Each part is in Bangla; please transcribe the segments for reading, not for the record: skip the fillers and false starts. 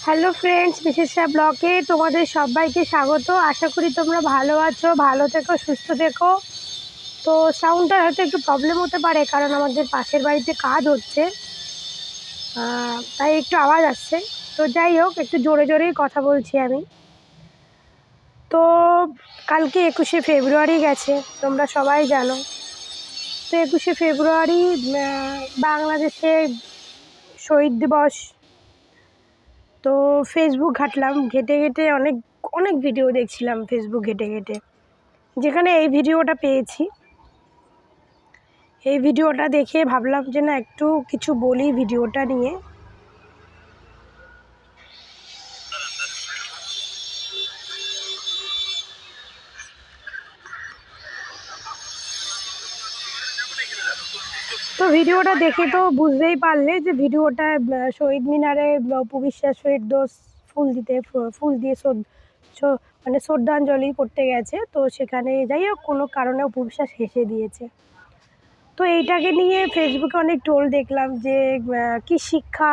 হ্যালো ফ্রেন্ডস, বিশেষা ব্লগে তোমাদের সবাইকে স্বাগত। আশা করি তোমরা ভালো আছো, ভালো থেকো, সুস্থ থেকো। তো সাউন্ডটা হয়তো একটু প্রবলেম হতে পারে, কারণ আমাদের পাশের বাড়িতে কাজ হচ্ছে, তাই একটু আওয়াজ আসছে। তো যাই হোক, একটু জোরে জোরেই কথা বলছি আমি। তো কালকে 21শে ফেব্রুয়ারি গেছে, তোমরা সবাই জানো। তো 21শে ফেব্রুয়ারি বাংলাদেশে শহীদ দিবস। তো ফেসবুক ঘাঁটলাম, ঘেটে ঘেটে অনেক অনেক ভিডিও দেখছিলাম ফেসবুক ঘেটে ঘেটে, যেখানে এই ভিডিওটা পেয়েছি। এই ভিডিওটা দেখে ভাবলাম যে না, একটু কিছু বলি ভিডিওটা নিয়ে। তো ভিডিওটা দেখে তো বুঝতেই পারলে যে ভিডিওটা শহীদ মিনারে উপবিশ্বাস শহীদ দোষ ফুল দিয়ে মানে শ্রদ্ধাঞ্জলি করতে গেছে। তো সেখানে যাই হোক, কোনো কারণে উপবিশ্বাস হেসে দিয়েছে। তো এইটাকে নিয়ে ফেসবুকে অনেক ট্রোল দেখলাম যে কি শিক্ষা,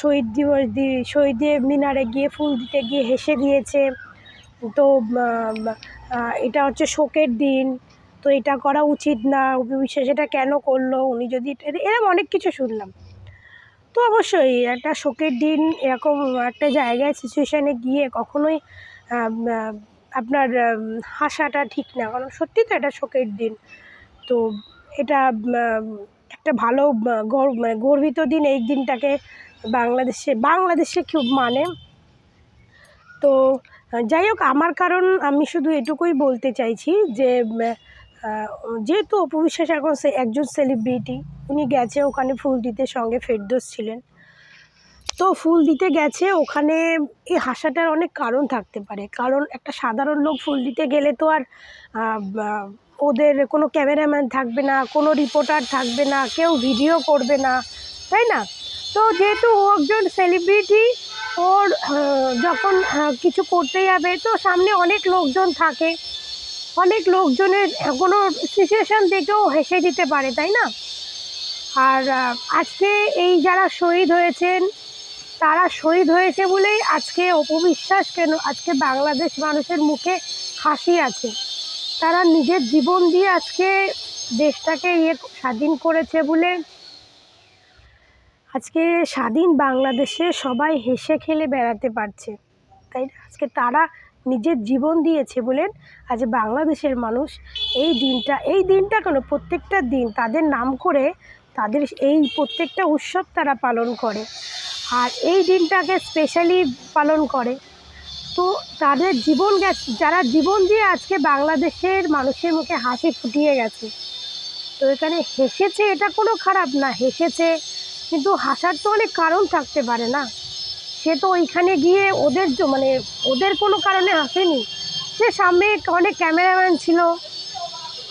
শহীদ মিনারে গিয়ে ফুল দিতে গিয়ে হেসে দিয়েছে। তো এটা হচ্ছে শোকের দিন, তো এটা করা উচিত না, উপবিশ্বাস এটা কেন করলো, উনি যদি এরকম অনেক কিছু শুনলাম। তো অবশ্যই একটা শোকের দিন, এরকম একটা জায়গায় সিচুয়েশানে গিয়ে কখনোই আপনার হাসাটা ঠিক না, কারণ সত্যি তো এটা শোকের দিন। তো এটা একটা ভালো গর্বিত দিন। এই দিনটাকে বাংলাদেশে খুব মানে। তো যাই হোক, আমার কারণ আমি শুধু এটুকুই বলতে চাইছি যে যেহেতু অপু বিশ্বাস এখন একজন সেলিব্রিটি, উনি গেছে ওখানে ফুল দিতে, সঙ্গে ফেরদৌস ছিলেন। তো ফুল দিতে গেছে ওখানে, এই হাসাটার অনেক কারণ থাকতে পারে। কারণ একটা সাধারণ লোক ফুল দিতে গেলে তো আর ওদের কোনো ক্যামেরাম্যান থাকবে না, কোনো রিপোর্টার থাকবে না, কেউ ভিডিও করবে না, তাই না? তো যেহেতু ও একজন সেলিব্রিটি, ওর যখন কিছু করতে যাবে তো সামনে অনেক লোকজন থাকে, অনেক লোকজনের কোনো সিচুয়েশান দেখেও হেসে দিতে পারে, তাই না? আর আজকে এই যারা শহীদ হয়েছেন, তারা শহীদ হয়েছে বলেই আজকে অপু বিশ্বাস কেন, আজকে বাংলাদেশ মানুষের মুখে হাসি আছে। তারা নিজের জীবন দিয়ে আজকে দেশটাকে স্বাধীন করেছে বলে আজকে স্বাধীন বাংলাদেশে সবাই হেসে খেলে বেড়াতে পারছে, তাই না? আজকে তারা নিজের জীবন দিয়েছে বলে আজ বাংলাদেশের মানুষ এই দিনটা কেন, প্রত্যেকটা দিন তাদের নাম করে, তাদের এই প্রত্যেকটা উৎসব তারা পালন করে, আর এই দিনটাকে স্পেশালি পালন করে। তো তাদের জীবন গেছে, যারা জীবন দিয়ে আজকে বাংলাদেশের মানুষের মুখে হাসি ফুটিয়ে গেছে। তো এখানে হেসেছে, এটা কোনো খারাপ না, হেসেছে, কিন্তু হাসার তো অনেক কারণ থাকতে পারে না। সে তো ওইখানে গিয়ে ওদের কোনো কারণে হাসেনি। সে সামনে অনেক ক্যামেরাম্যান ছিল,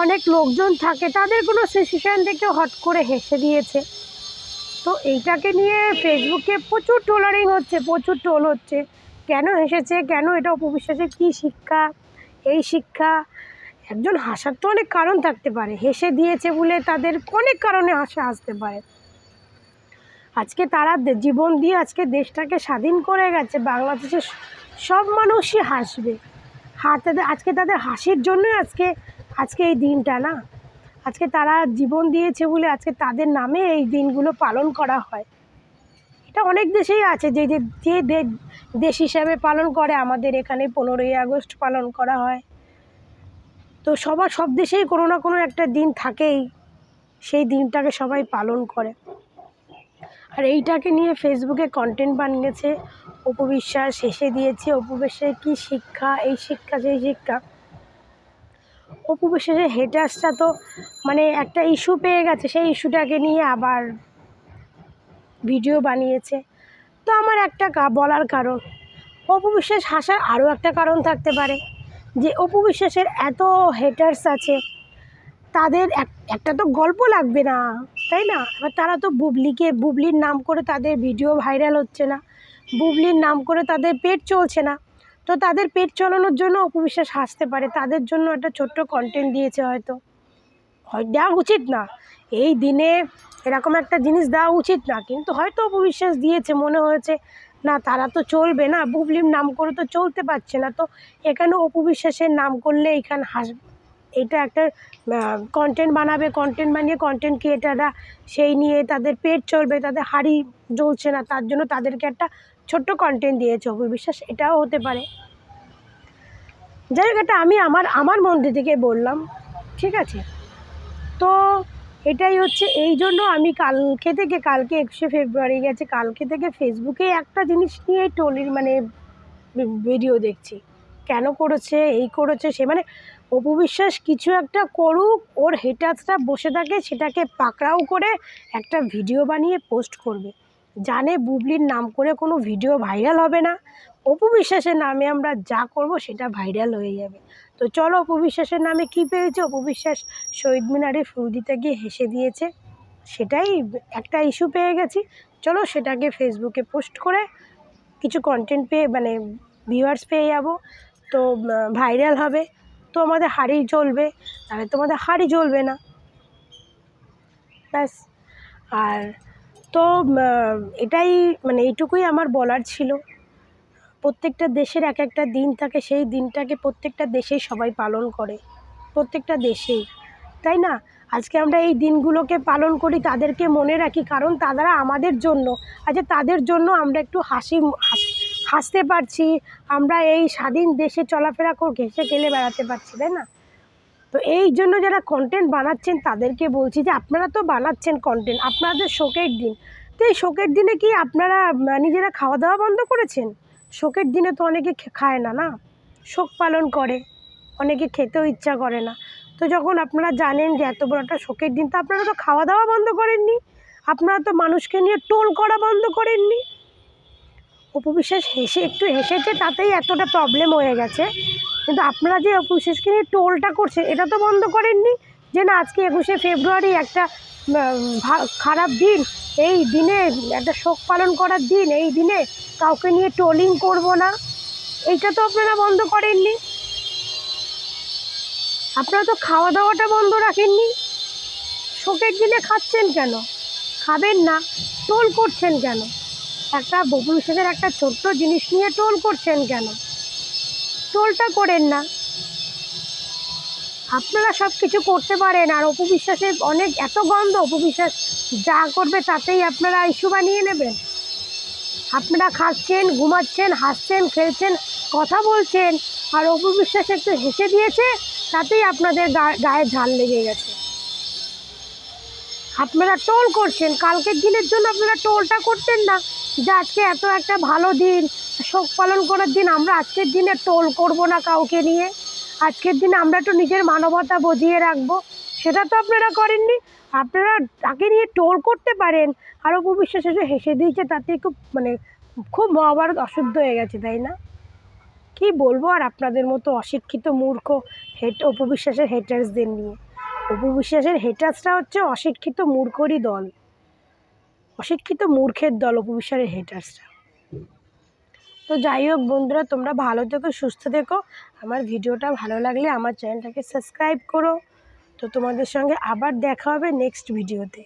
অনেক লোকজন থাকে, তাদের কোনো সিচুয়েশান থেকে হট করে হেসে দিয়েছে। তো এইটাকে নিয়ে ফেসবুকে প্রচুর ট্রোলারিং হচ্ছে, প্রচুর ট্রোল হচ্ছে। কেন হেসেছে, কেন, এটা উপবিশ্বাসের কী শিক্ষা, এই শিক্ষা। একজন হাসার তো অনেক কারণ থাকতে পারে, হেসে দিয়েছে বলে তাদের অনেক কারণে হাসতে পারে। আজকে তারা জীবন দিয়ে আজকে দেশটাকে স্বাধীন করে গেছে, বাংলাদেশের সব মানুষই হাসবে। আজকে তাদের হাসির জন্যই আজকে এই দিনটা না, আজকে তারা জীবন দিয়েছে বলে আজকে তাদের নামে এই দিনগুলো পালন করা হয়। এটা অনেক দেশেই আছে, যে দেশ হিসাবে পালন করে। আমাদের এখানে 15ই আগস্ট পালন করা হয়। তো সব দেশেই কোনো না কোনো একটা দিন থাকেই, সেই দিনটাকে সবাই পালন করে। আর এইটাকে নিয়ে ফেসবুকে কন্টেন্ট বানিয়েছে, অপু বিশ্বাস হেসে দিয়েছে, অপু বিশ্বাসের কী শিক্ষা, এই শিক্ষা সেই শিক্ষা। অপু বিশ্বাসের হেটার্সটা তো মানে একটা ইস্যু পেয়ে গেছে, সেই ইস্যুটাকে নিয়ে আবার ভিডিও বানিয়েছে। তো আমার একটা বলার কারণ, অপু বিশ্বাস হাসার আরও একটা কারণ থাকতে পারে, যে অপু বিশ্বাসের এত হেটার্স আছে, তাদের একটা তো গল্প লাগবে না, তাই না? এবার তারা তো বুবলির নাম করে তাদের ভিডিও ভাইরাল হচ্ছে না, বুবলির নাম করে তাদের পেট চলছে না। তো তাদের পেট চালানোর জন্য অপু বিশ্বাস হাসতে পারে, তাদের জন্য একটা ছোট্ট কন্টেন্ট দিয়েছে, হয়তো দেওয়া উচিত না। এই দিনে এরকম একটা জিনিস দেওয়া উচিত না, কিন্তু হয়তো অপবিশ্বাস দিয়েছে, মনে হয়েছে না তারা তো চলবে না, বুবলির নাম করে তো চলতে পারছে না, তো এখানে অপবিশ্বাসের নাম করলে এখানে এটা একটা কন্টেন্ট বানাবে, কন্টেন্ট বানিয়ে কন্টেন্ট ক্রিয়েটাররা সেই নিয়ে তাদের পেট চলবে, তাদের হাড়ি জ্বলছে না, তার জন্য তাদেরকে একটা ছোট্ট কন্টেন্ট দিয়েছে অপবিশ্বাস, এটাও হতে পারে। যাই হোক, এটা আমি আমার মধ্যে থেকে বললাম, ঠিক আছে। তো এটাই হচ্ছে, এই জন্য আমি কালকে 21শে ফেব্রুয়ারি গেছে, কালকে থেকে ফেসবুকে একটা জিনিস নিয়ে টলির মানে ভিডিও দেখছি, কেন করেছে, এই করেছে সে, মানে অপবিশ্বাস কিছু একটা করুক, ওর হেটার্সরা বসে থাকে, সেটাকে পাকড়াও করে একটা ভিডিও বানিয়ে পোস্ট করবে, জানে বুবলির নাম করে কোনো ভিডিও ভাইরাল হবে না, অপবিশ্বাসের নামে আমরা যা করব সেটা ভাইরাল হয়ে যাবে। তো চলো, অপবিশ্বাসের নামে কি পেয়েছে, অপবিশ্বাস শহীদ মিনারে ফুল দিতে গিয়ে হেসে দিয়েছে, সেটাই একটা ইস্যু পেয়ে গেছি, চলো সেটাকে ফেসবুকে পোস্ট করে কিছু কন্টেন্ট পেয়ে মানে ভিউয়ার্স পেয়ে যাব, তো ভাইরাল হবে, তো আমাদের হাড়ি জ্বলবে, তাহলে তোমাদের হাড়ি জ্বলবে না, ব্যাস। আর তো এটাই মানে এইটুকুই আমার বলার ছিল। প্রত্যেকটা দেশের এক একটা দিন থাকে, সেই দিনটাকে প্রত্যেকটা দেশেই সবাই পালন করে, প্রত্যেকটা দেশেই, তাই না? আজকে আমরা এই দিনগুলোকে পালন করি, তাদেরকে মনে রাখি, কারণ তারা আমাদের জন্য, আচ্ছা তাদের জন্য আমরা একটু হাসতে পারছি, আমরা এই স্বাধীন দেশে চলাফেরা করে ঘেঁষে খেলে বেড়াতে পারছি, তাই না? তো এই জন্য যারা কন্টেন্ট বানাচ্ছেন তাদেরকে বলছি যে আপনারা তো বানাচ্ছেন কন্টেন্ট, আপনাদের শোকের দিন, তো এই শোকের দিনে কি আপনারা নিজেরা খাওয়া দাওয়া বন্ধ করেছেন? শোকের দিনে তো অনেকে খায় না, না শোক পালন করে, অনেকে খেতেও ইচ্ছা করে না, তো যখন আপনারা জানেন যে এত বড় একটা শোকের দিন, তো আপনারা তো খাওয়া দাওয়া বন্ধ করেননি, আপনারা তো মানুষকে নিয়ে টোল করা বন্ধ করেননি। অপবিশ্বাস একটু হেসেছে, তাতেই এতটা প্রবলেম হয়ে গেছে, কিন্তু আপনারা যে অপবিশ্বাসকে নিয়ে টোলটা করছে এটা তো বন্ধ করেননি, যে না আজকে 21শে ফেব্রুয়ারি একটা খারাপ দিন, এই দিনে একটা শোক পালন করার দিন, এই দিনে কাউকে নিয়ে ট্রোলিং করব না, এইটা তো আপনারা বন্ধ করেননি। আপনারা তো খাওয়া দাওয়াটা বন্ধ রাখেননি, শোকের দিনে খাচ্ছেন কেন? খাবেন না, টোল করছেন কেন? একটা অপবিশ্বাসের একটা ছোট্ট জিনিস নিয়ে টোল করছেন কেন? টোলটা করেন না, আপনারা সব কিছু করতে পারেন, আর অপবিশ্বাসের অনেক এত গন্ধ, অপবিশ্বাস যা করবে তাতেই আপনারা ইস্যু বানিয়ে নেবেন। আপনারা খাচ্ছেন, ঘুমাচ্ছেন, হাসছেন, খেলছেন, কথা বলছেন, আর অপবিশ্বাস একটু হেসে দিয়েছে, তাতেই আপনাদের গায়ে ঝাল লেগে গেছে। আপনারা টোল করছেন, কালকের দিনের জন্য আপনারা টোলটা করতেন না, যে আজকে এত একটা ভালো দিন, শোক পালন করার দিন, আমরা আজকের দিনে টোল করব না কাউকে নিয়ে, আজকের দিনে আমরা একটু নিজের মানবতা বজিয়ে রাখবো, সেটা তো আপনারা করেননি। আপনারা তাকে নিয়ে টোল করতে পারেন, আর অপবিশ্বাস এসে হেসে দিয়েছে, তাতে খুব মহাভারত অশুদ্ধ হয়ে গেছে, তাই না? কি বলবো আর আপনাদের মতো অশিক্ষিত মূর্খ অপবিশ্বাসের হেটার্সদের নিয়ে। অপবিশ্বাসের হেটার্সরা হচ্ছে অশিক্ষিত মূর্খরই দল, অশিক্ষিত মূর্খের দল অপবিশ্বাসের হেটার্সরা। তো যাই হোক বন্ধুরা, তোমরা ভালো থেকো, সুস্থ থেকো, আমার ভিডিওটা ভালো লাগলে আমার চ্যানেলটাকে সাবস্ক্রাইব করো। তো তোমাদের সঙ্গে আবার দেখা হবে নেক্সট ভিডিওতে।